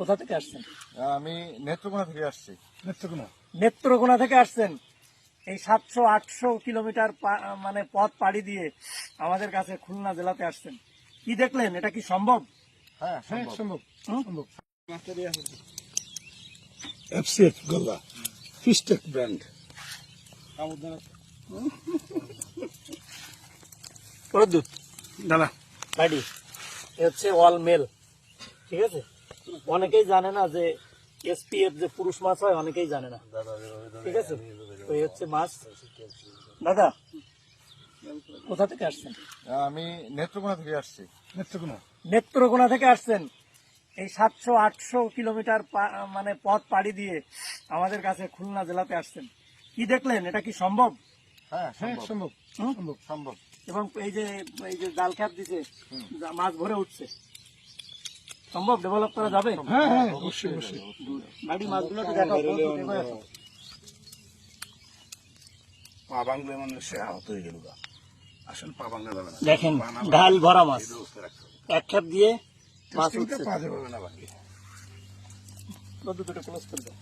কোথা থেকে আসছেন? আমি নেত্রকোনা থেকে আসছি। নেত্রকোনা থেকে আসছেন। এই 700-800 কিলোমিটার মানে পথ পাড়ি দিয়ে আমাদের কাছে খুলনা জেলাতে আসছেন। কি দেখলেন? এটা কি সম্ভব? হ্যাঁ, সম্ভব। সম্ভব। FCF গোল্লা ফিশটেক ব্র্যান্ড। দাদা গাড়ি এ হচ্ছে অল মেল, ঠিক আছে। অনেকেই জানে না যে এসপিএফ যে পুরুষ মাছ হয়, অনেকেই জানে না, ঠিক আছে। তো এই হচ্ছে মাছ। দাদা কোথা থেকে আসছেন? আমি নেত্রকোনা থেকে আসছি। নেত্রকোনা থেকে আসছেন। এই 700-800 কিলোমিটার মানে পথ পাড়ি দিয়ে আমাদের কাছে খুলনা জেলাতে আসছেন। কি দেখলেন? এটা কি সম্ভব? হ্যাঁ, সম্ভব। সম্ভব। এবং এই যে জাল খ্যাপ দিছে, মাছ ভরে উঠছে, সম্ভব। ডেভেলপ করা যাবে। হ্যাঁ, অবশ্যই। বাড়ি মাছগুলো তো দেখাও। পা বাংলা মানুষে আহত হয়ে গেল। আসলে পা বাংলা যাবে না। দেখেন ডাল ভরা মাছ, এক খ্যাপ দিয়ে মাছ উঠছে। পা যাবে না বাকি। দুটো ক্লোজ করে দাও।